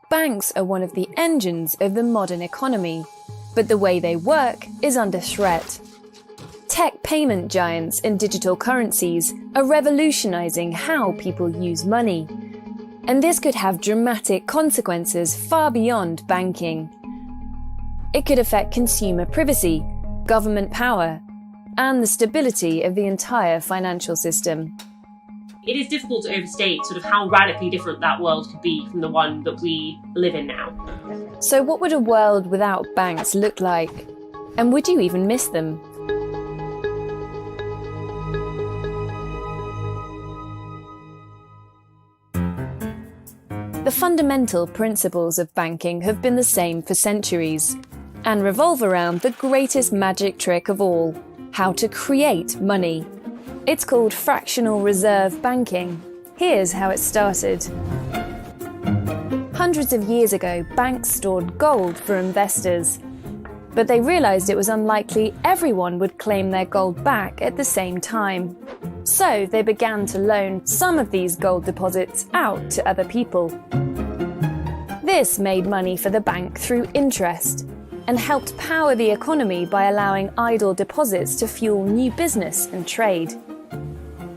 Banks are one of the engines of the modern economy, but the way they work is under threat. Tech payment giants and digital currencies are revolutionizing how people use money, and this could have dramatic consequences far beyond banking. It could affect consumer privacy, government power, and the stability of the entire financial system. It is difficult to overstate sort of how radically different that world could be from the one that we live in now. So what would a world without banks look like? And would you even miss them? The fundamental principles of banking have been the same for centuries, and revolve around the greatest magic trick of all: how to create money. It's called fractional reserve banking. Here's how it started. Hundreds of years ago, banks stored gold for investors. But they realized it was unlikely everyone would claim their gold back at the same time. So they began to loan some of these gold deposits out to other people. This made money for the bank through interest and helped power the economy by allowing idle deposits to fuel new business and trade.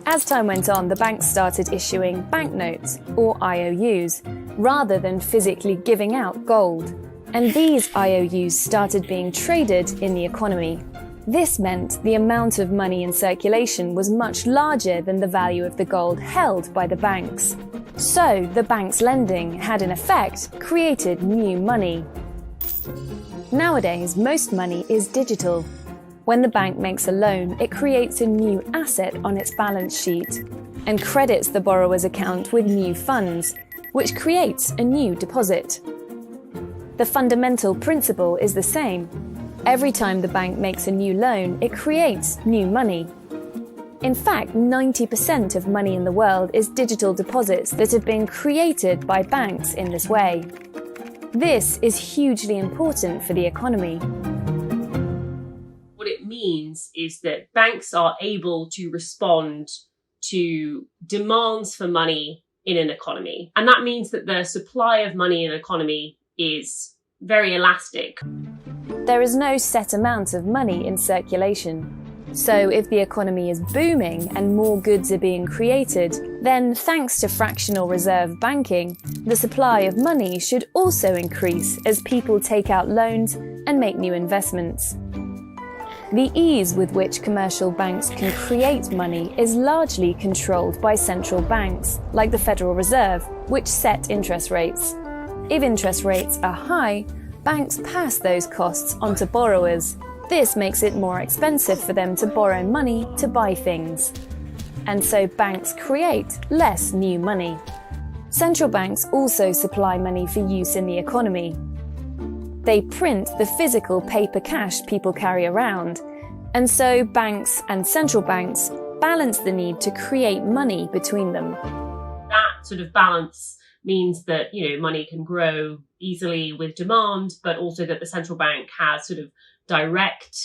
As time went on, the banks started issuing banknotes, or IOUs, rather than physically giving out gold. And these IOUs started being traded in the economy. This meant the amount of money in circulation was much larger than the value of the gold held by the banks. So the banks' lending had in effect created new money. Nowadays, most money is digital. When the bank makes a loan, it creates a new asset on its balance sheet and credits the borrower's account with new funds, which creates a new deposit. The fundamental principle is the same. Every time the bank makes a new loan, it creates new money. In fact, 90% of money in the world is digital deposits that have been created by banks in this way. This is hugely important for the economy. What it means is that banks are able to respond to demands for money in an economy. And that means that the supply of money in an economy is very elastic. There is no set amount of money in circulation. So if the economy is booming and more goods are being created, then thanks to fractional reserve banking, the supply of money should also increase as people take out loans and make new investments. The ease with which commercial banks can create money is largely controlled by central banks, like the Federal Reserve, which set interest rates. If interest rates are high, banks pass those costs on to borrowers. This makes it more expensive for them to borrow money to buy things. And so banks create less new money. Central banks also supply money for use in the economy. They print the physical paper cash people carry around, and so banks and central banks balance the need to create money between them. That sort of balance means that, money can grow easily with demand, but also that the central bank has sort of direct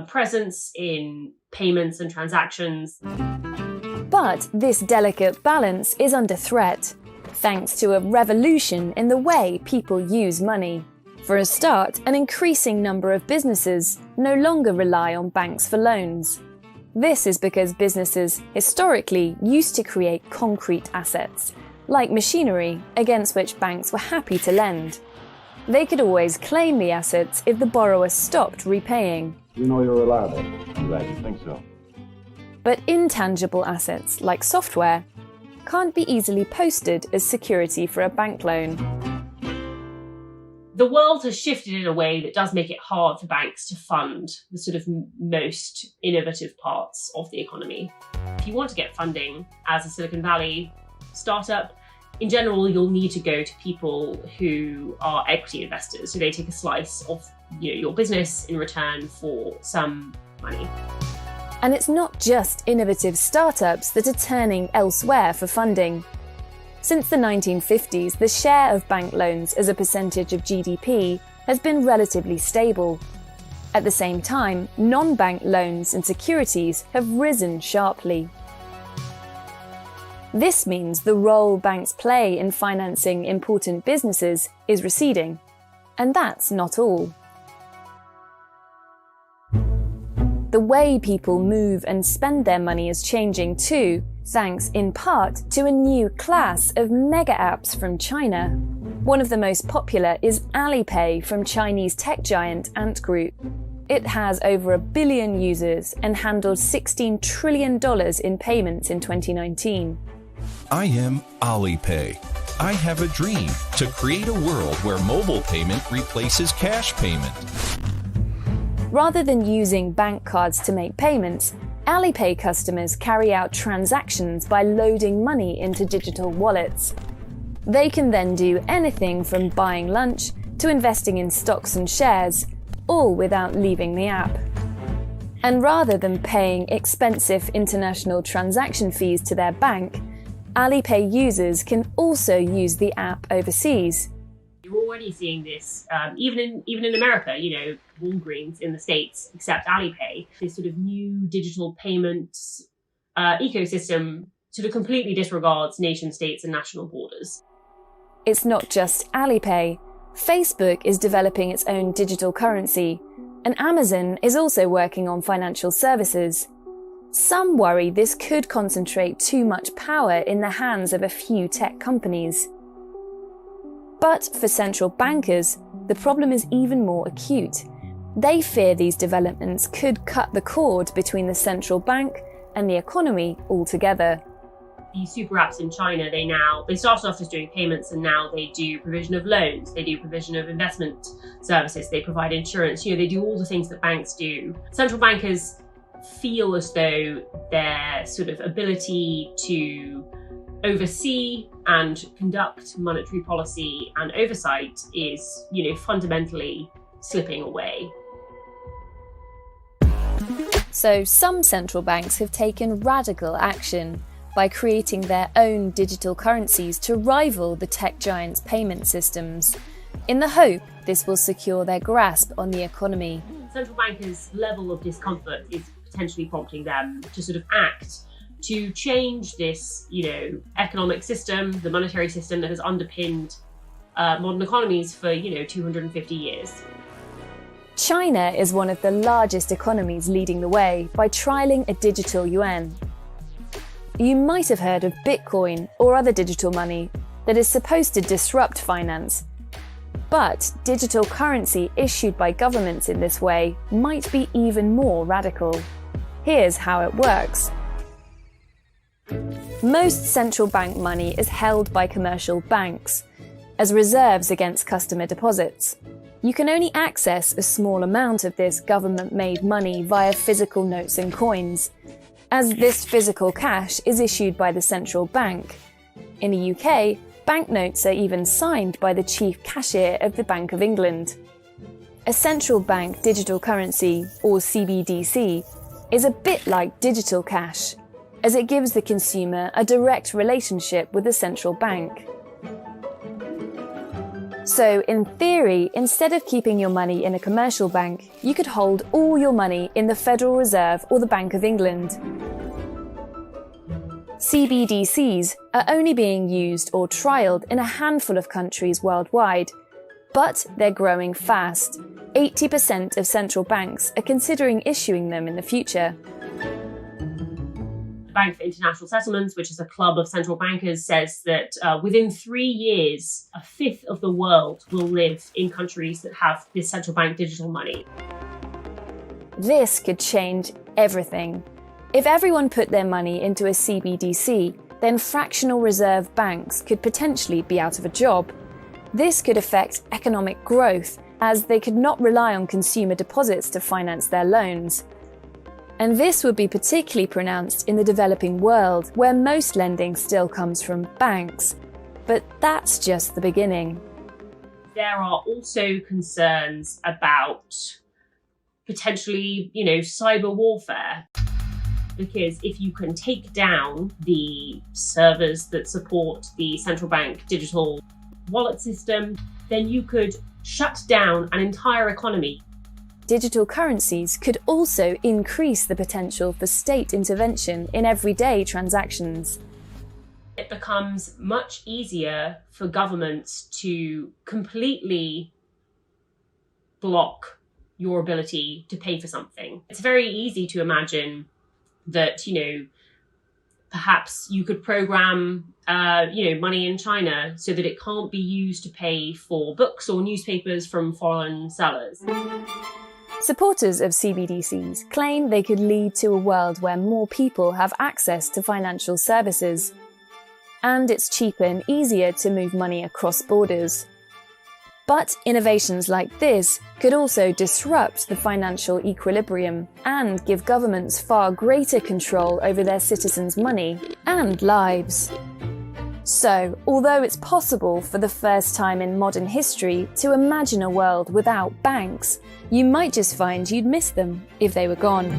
presence in payments and transactions. But this delicate balance is under threat, thanks to a revolution in the way people use money. For a start, an increasing number of businesses no longer rely on banks for loans. This is because businesses historically used to create concrete assets, like machinery, against which banks were happy to lend. They could always claim the assets if the borrower stopped repaying. You know you're reliable. I'm glad you think so. But intangible assets, like software, can't be easily posted as security for a bank loan. The world has shifted in a way that does make it hard for banks to fund the sort of most innovative parts of the economy. If you want to get funding as a Silicon Valley startup, in general, you'll need to go to people who are equity investors. So they take a slice of your business in return for some money. And it's not just innovative startups that are turning elsewhere for funding. Since the 1950s, the share of bank loans as a percentage of GDP has been relatively stable. At the same time, non-bank loans and securities have risen sharply. This means the role banks play in financing important businesses is receding. And that's not all. The way people move and spend their money is changing too, thanks in part to a new class of mega apps from China. One of the most popular is Alipay from Chinese tech giant Ant Group. It has over 1 billion users and handled $16 trillion in payments in 2019. I am Alipay. I have a dream to create a world where mobile payment replaces cash payment. Rather than using bank cards to make payments, Alipay customers carry out transactions by loading money into digital wallets. They can then do anything from buying lunch to investing in stocks and shares, all without leaving the app. And rather than paying expensive international transaction fees to their bank, Alipay users can also use the app overseas. You're already seeing this, even in America, Walgreens in the States accept Alipay. This sort of new digital payments ecosystem sort of completely disregards nation states and national borders. It's not just Alipay. Facebook is developing its own digital currency, and Amazon is also working on financial services. Some worry this could concentrate too much power in the hands of a few tech companies. But for central bankers, the problem is even more acute. They fear these developments could cut the cord between the central bank and the economy altogether. These super apps in China, they started off just doing payments, and now they do provision of loans, they do provision of investment services, they provide insurance, they do all the things that banks do. Central bankers feel as though their sort of ability to oversee and conduct monetary policy and oversight is, fundamentally slipping away. So some central banks have taken radical action by creating their own digital currencies to rival the tech giants' payment systems, in the hope this will secure their grasp on the economy. Central bankers' level of discomfort is potentially prompting them to sort of act to change this, economic system, the monetary system that has underpinned modern economies for, 250 years. China is one of the largest economies leading the way by trialling a digital yuan. You might have heard of Bitcoin or other digital money that is supposed to disrupt finance. But digital currency issued by governments in this way might be even more radical. Here's how it works. Most central bank money is held by commercial banks as reserves against customer deposits. You can only access a small amount of this government-made money via physical notes and coins, as this physical cash is issued by the central bank. In the UK, banknotes are even signed by the chief cashier of the Bank of England. A central bank digital currency, or CBDC, is a bit like digital cash, as it gives the consumer a direct relationship with the central bank. So, in theory, instead of keeping your money in a commercial bank, you could hold all your money in the Federal Reserve or the Bank of England. CBDCs are only being used or trialled in a handful of countries worldwide, but they're growing fast. 80% of central banks are considering issuing them in the future. The Bank for International Settlements, which is a club of central bankers, says that within 3 years, a fifth of the world will live in countries that have this central bank digital money. This could change everything. If everyone put their money into a CBDC, then fractional reserve banks could potentially be out of a job. This could affect economic growth, as they could not rely on consumer deposits to finance their loans. And this would be particularly pronounced in the developing world, where most lending still comes from banks. But that's just the beginning. There are also concerns about potentially, cyber warfare. Because if you can take down the servers that support the central bank digital wallet system, then you could shut down an entire economy. Digital currencies could also increase the potential for state intervention in everyday transactions. It becomes much easier for governments to completely block your ability to pay for something. It's very easy to imagine that, perhaps you could program, money in China so that it can't be used to pay for books or newspapers from foreign sellers. Supporters of CBDCs claim they could lead to a world where more people have access to financial services, and it's cheaper and easier to move money across borders. But innovations like this could also disrupt the financial equilibrium and give governments far greater control over their citizens' money and lives. So, although it's possible for the first time in modern history to imagine a world without banks, you might just find you'd miss them if they were gone.